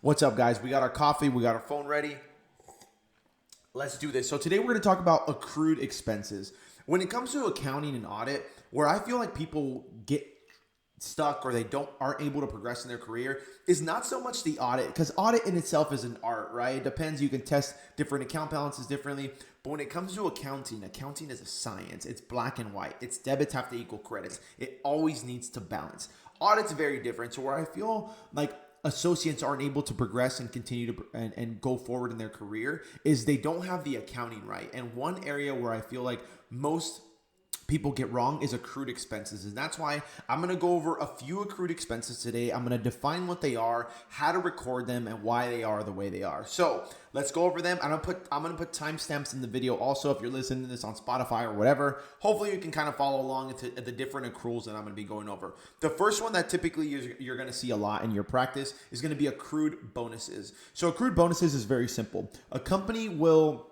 What's up, guys? We got our coffee, we got our phone ready. Let's do this. So today we're going to talk about accrued expenses. When it comes to accounting and audit, where I feel like people get stuck or they aren't able to progress in their career is not so much the audit, because audit in itself is an art, right? It depends. You can test different account balances differently. But when it comes to accounting is a science. It's black and white. It's debits have to equal credits. It always needs to balance. Audit's very different. So where I feel like associates aren't able to progress and continue to and go forward in their career is they don't have the accounting right. And one area where I feel like most people get wrong is accrued expenses. And that's why I'm going to go over a few accrued expenses today. I'm going to define what they are, how to record them, and why they are the way they are. So let's go over them. I'm going to put timestamps in the video. Also, if you're listening to this on Spotify or whatever, hopefully you can kind of follow along into the different accruals that I'm going to be going over. The first one that typically you're going to see a lot in your practice is going to be accrued bonuses. So accrued bonuses is very simple. A company will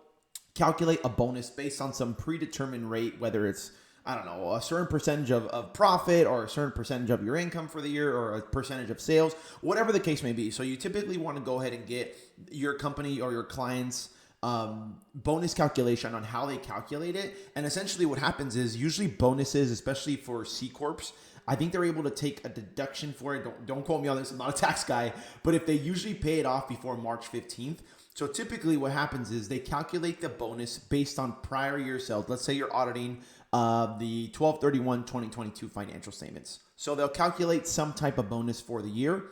calculate a bonus based on some predetermined rate, whether it's a certain percentage of profit or a certain percentage of your income for the year or a percentage of sales, whatever the case may be. So you typically want to go ahead and get your company or your client's bonus calculation on how they calculate it. And essentially what happens is usually bonuses, especially for C Corps, I think they're able to take a deduction for it. Don't quote me on this. I'm not a tax guy, but if they usually pay it off before March 15th, so typically what happens is they calculate the bonus based on prior year sales. Let's say you're auditing the 12/31/2022 financial statements. So they'll calculate some type of bonus for the year.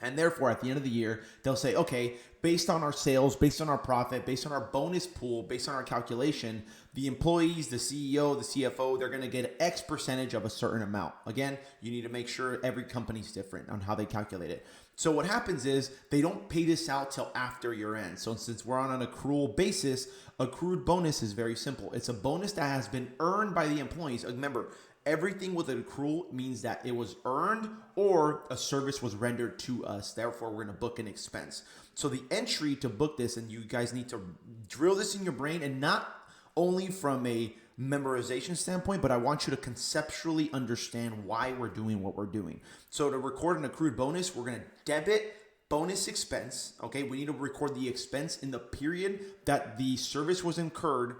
And therefore, at the end of the year, they'll say, okay, based on our sales, based on our profit, based on our bonus pool, based on our calculation, the employees, the CEO, the CFO, they're going to get X percentage of a certain amount. Again, you need to make sure every company's different on how they calculate it. So what happens is they don't pay this out till after year end. So since we're on an accrual basis, accrued bonus is very simple. It's a bonus that has been earned by the employees. Remember, everything with an accrual means that it was earned or a service was rendered to us. Therefore, we're going to book an expense. So the entry to book this, and you guys need to drill this in your brain, and not only from a memorization standpoint, but I want you to conceptually understand why we're doing what we're doing. So to record an accrued bonus, we're going to debit bonus expense. Okay, we need to record the expense in the period that the service was incurred.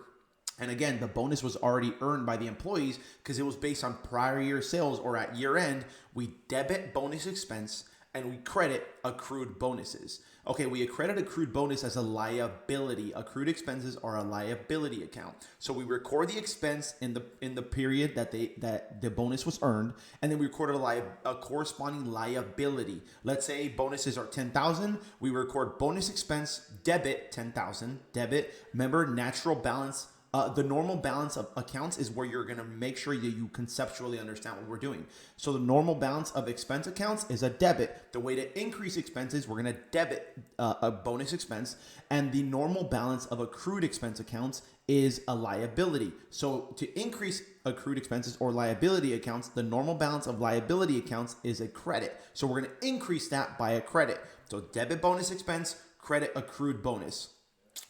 And again, the bonus was already earned by the employees because it was based on prior year sales, or at year end, we debit bonus expense and we credit accrued bonuses. Okay, we credit accrued bonus as a liability. Accrued expenses are a liability account. So we record the expense in the period that the bonus was earned, and then we record a corresponding liability. Let's say bonuses are $10,000. We record bonus expense, debit $10,000, debit. Remember, natural balance. The normal balance of accounts is where you're going to make sure that you conceptually understand what we're doing. So the normal balance of expense accounts is a debit. The way to increase expenses, we're going to debit a bonus expense. And the normal balance of accrued expense accounts is a liability. So to increase accrued expenses or liability accounts, the normal balance of liability accounts is a credit. So we're going to increase that by a credit. So debit bonus expense, credit accrued bonus.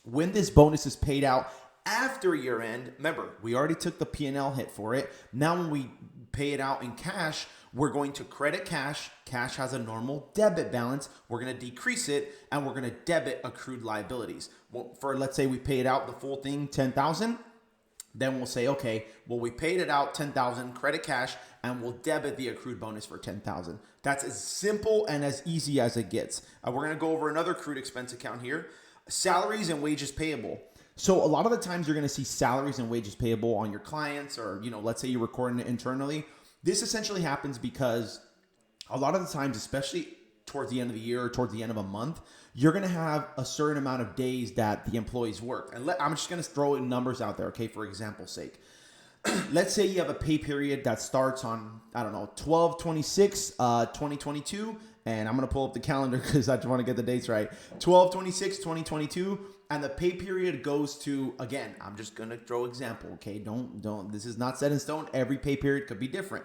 When this bonus is paid out after year end, remember, we already took the P&L hit for it. Now when we pay it out in cash, we're going to credit cash. Cash has a normal debit balance. We're going to decrease it, and we're going to debit accrued liabilities. Well, for, let's say we paid out the full thing, $10,000. Then we'll say, okay, well, we paid it out $10,000, credit cash, and we'll debit the accrued bonus for $10,000. That's as simple and as easy as it gets. We're going to go over another accrued expense account here. Salaries and wages payable. So a lot of the times you're going to see salaries and wages payable on your clients, or, let's say you're recording it internally. This essentially happens because a lot of the times, especially towards the end of the year or towards the end of a month, you're going to have a certain amount of days that the employees work. And I'm just going to throw in numbers out there, okay, for example's sake. Let's say you have a pay period that starts on, 12/26/2022. And I'm going to pull up the calendar because I just want to get the dates right. 12/26/2022. And the pay period goes to, again, I'm just going to throw example, okay? Don't, this is not set in stone. Every pay period could be different.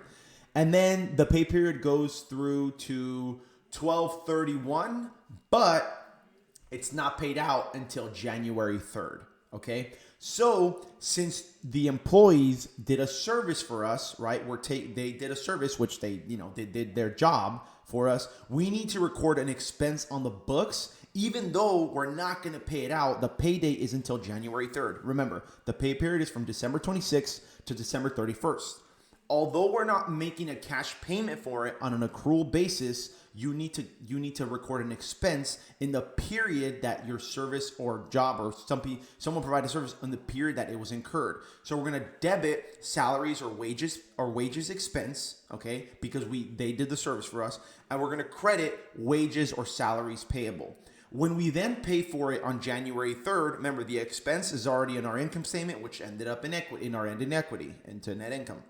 And then the pay period goes through to 12/31, but it's not paid out until January 3rd, okay? So since the employees did a service for us, right? They did a service, which they did their job for us, we need to record an expense on the books. Even though we're not going to pay it out, the pay date is until January 3rd. Remember, the pay period is from December 26th to December 31st. Although we're not making a cash payment for it on an accrual basis, you need to record an expense in the period that your service or job or someone provided service in the period that it was incurred. So we're going to debit salaries or wages expense, okay, because they did the service for us, and we're going to credit wages or salaries payable. When we then pay for it on January 3rd, remember the expense is already in our income statement, which ended up in our ending equity into net income.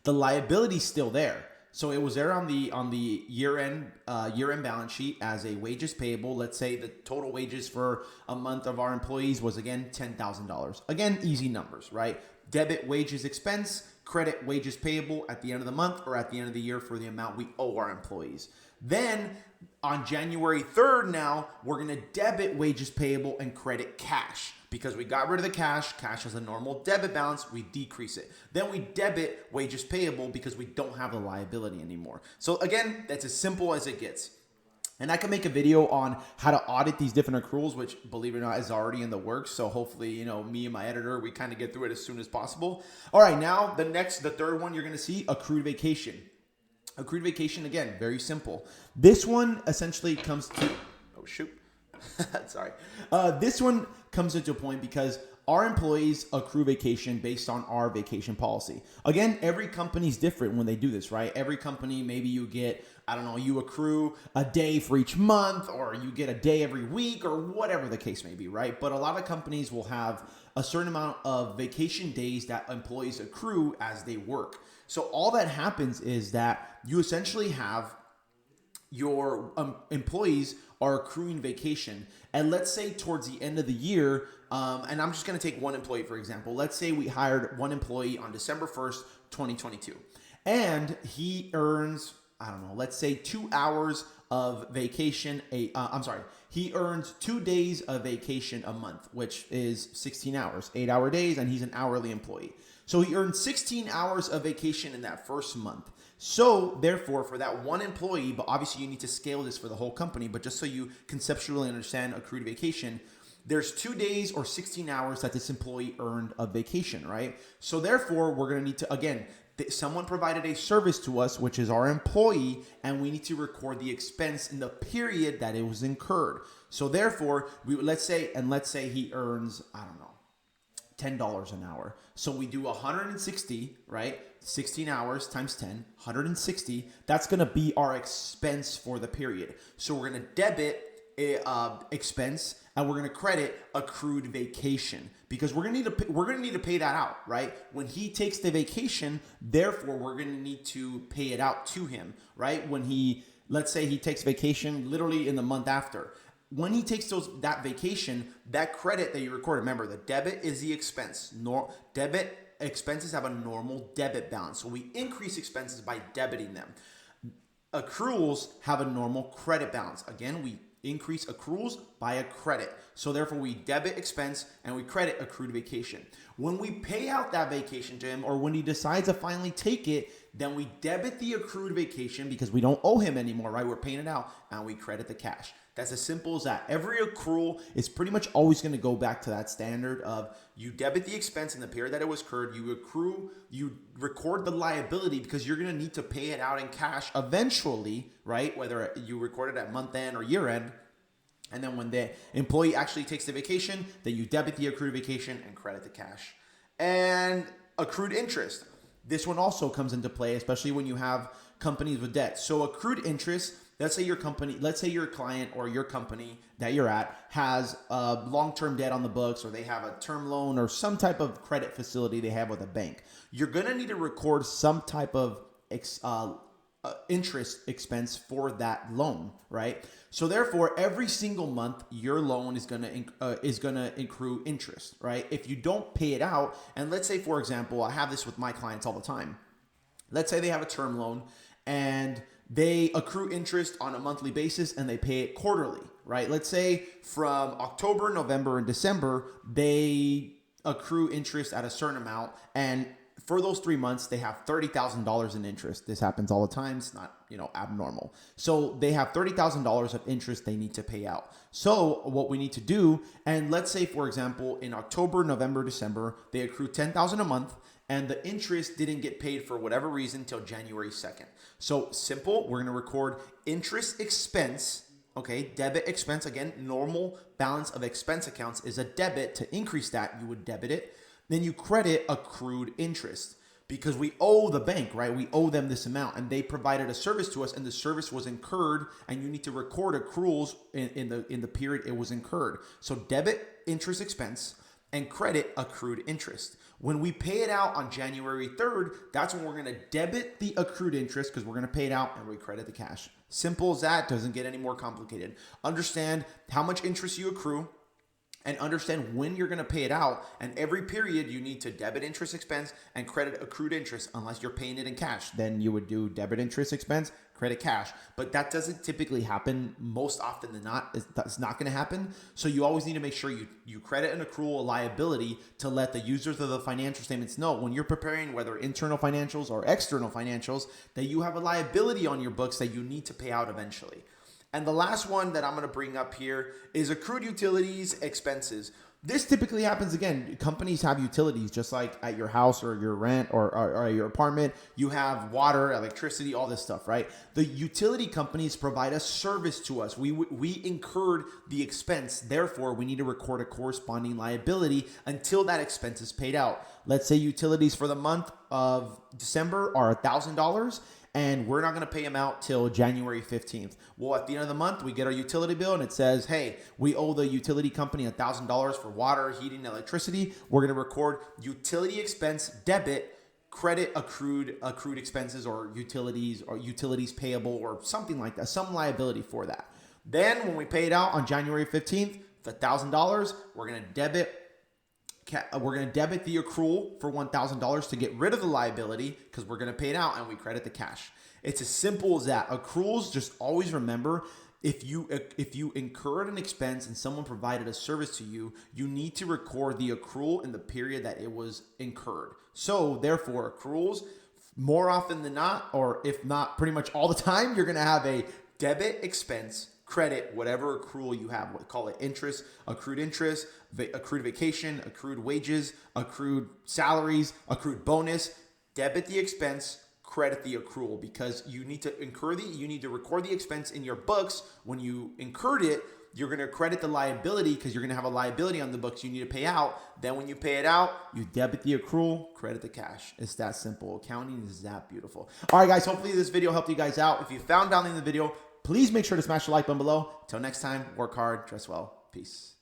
The liability is still there. So it was there on the year-end balance sheet as a wages payable. Let's say the total wages for a month of our employees was, again, $10,000. Again, easy numbers, right? Debit wages expense, credit wages payable at the end of the month or at the end of the year for the amount we owe our employees. Then on January 3rd now, we're going to debit wages payable and credit cash. Because we got rid of the cash has a normal debit balance, we decrease it. Then we debit wages payable because we don't have the liability anymore. So again, that's as simple as it gets. And I can make a video on how to audit these different accruals, which, believe it or not, is already in the works. So hopefully, me and my editor, we kind of get through it as soon as possible. All right, now the third one you're going to see, accrued vacation. Accrued vacation, again, very simple. This one essentially comes to, oh shoot, sorry. This one comes into a point because our employees accrue vacation based on our vacation policy. Again, every company's different when they do this, right? Every company, maybe you get, you accrue a day for each month, or you get a day every week, or whatever the case may be, right? But a lot of companies will have a certain amount of vacation days that employees accrue as they work. So all that happens is that you essentially have your employees are accruing vacation. And let's say towards the end of the year, and I'm just going to take one employee, for example. Let's say we hired one employee on December 1st, 2022. And he earns, let's say 2 hours of vacation. He earns 2 days of vacation a month, which is 16 hours, 8-hour days, and he's an hourly employee. So he earned 16 hours of vacation in that first month. So therefore, for that one employee, but obviously you need to scale this for the whole company, but just so you conceptually understand accrued vacation, there's 2 days or 16 hours that this employee earned of vacation, right? So therefore, we're going to need to, again, someone provided a service to us, which is our employee, and we need to record the expense in the period that it was incurred. So therefore, let's say he earns, $10 an hour. So we do 160, right? 16 hours times 10, 160. That's going to be our expense for the period. So we're going to debit expense and we're going to credit accrued vacation because we're going to need to pay that out, right? When he takes the vacation, therefore we're going to need to pay it out to him, right? Let's say he takes vacation literally in the month after. When he takes that vacation, that credit that you record, remember the debit is the expense. Debit expenses have a normal debit balance. So we increase expenses by debiting them. Accruals have a normal credit balance. Again, we increase accruals by a credit. So therefore we debit expense and we credit accrued vacation. When we pay out that vacation to him or when he decides to finally take it, then we debit the accrued vacation because we don't owe him anymore, right? We're paying it out and we credit the cash. That's as simple as that. Every accrual is pretty much always going to go back to that standard of you debit the expense in the period that it was incurred, you record the liability because you're going to need to pay it out in cash eventually, right? Whether you record it at month end or year end. And then when the employee actually takes the vacation, then you debit the accrued vacation and credit the cash. And accrued interest. This one also comes into play, especially when you have companies with debt. So accrued interest, let's say your client or your company that you're at has long-term debt on the books, or they have a term loan or some type of credit facility they have with a bank. You're going to need to record some type of interest expense for that loan, right? So therefore, every single month, your loan is going to accrue interest, right? If you don't pay it out, and let's say, for example, I have this with my clients all the time. Let's say they have a term loan and they accrue interest on a monthly basis and they pay it quarterly, right? Let's say from October, November, and December, they accrue interest at a certain amount. And for those 3 months, they have $30,000 in interest. This happens all the time. It's not, abnormal. So they have $30,000 of interest they need to pay out. So what we need to do, and let's say, for example, in October, November, December, they accrue $10,000 a month, and the interest didn't get paid for whatever reason till January 2nd. So simple, we're going to record interest expense. Okay, debit expense, again, normal balance of expense accounts is a debit. To increase that, you would debit it. Then you credit accrued interest because we owe the bank, right? We owe them this amount and they provided a service to us and the service was incurred and you need to record accruals in the period it was incurred. So debit interest expense and credit accrued interest. When we pay it out on January 3rd, that's when we're going to debit the accrued interest because we're going to pay it out and we credit the cash. Simple as that. Doesn't get any more complicated. Understand how much interest you accrue and understand when you're going to pay it out. And every period you need to debit interest expense and credit accrued interest unless you're paying it in cash. Then you would do debit interest expense, credit cash. But that doesn't typically happen. Most often than not, it's not going to happen. So you always need to make sure you credit an accrual, a liability, to let the users of the financial statements know when you're preparing, whether internal financials or external financials, that you have a liability on your books that you need to pay out eventually. And the last one that I'm going to bring up here is accrued utilities expenses. This typically happens, again, companies have utilities just like at your house or your rent or your apartment. You have water, electricity, all this stuff, right? The utility companies provide a service to us. We incurred the expense. Therefore, we need to record a corresponding liability until that expense is paid out. Let's say utilities for the month of December are $1,000. And we're not going to pay them out till January 15th. Well, at the end of the month, we get our utility bill and it says, hey, we owe the utility company $1,000 for water, heating, and electricity. We're going to record utility expense debit, credit accrued expenses or utilities payable or something like that, some liability for that. Then when we pay it out on January 15th, the $1,000, we're going to debit the accrual for $1,000 to get rid of the liability because we're going to pay it out and we credit the cash. It's as simple as that. Accruals, just always remember, if you incurred an expense and someone provided a service to you, you need to record the accrual in the period that it was incurred. So therefore, accruals, more often than not, or if not pretty much all the time, you're going to have a debit expense, credit whatever accrual you have. We call it interest, accrued vacation, accrued wages, accrued salaries, accrued bonus. Debit the expense, credit the accrual, because you need to record the expense in your books. When you incurred it, you're going to credit the liability because you're going to have a liability on the books you need to pay out. Then when you pay it out, you debit the accrual, credit the cash. It's that simple. Accounting is that beautiful. All right, guys, hopefully this video helped you guys out. If you found value in the video, please make sure to smash the like button below. Till next time, work hard, dress well. Peace.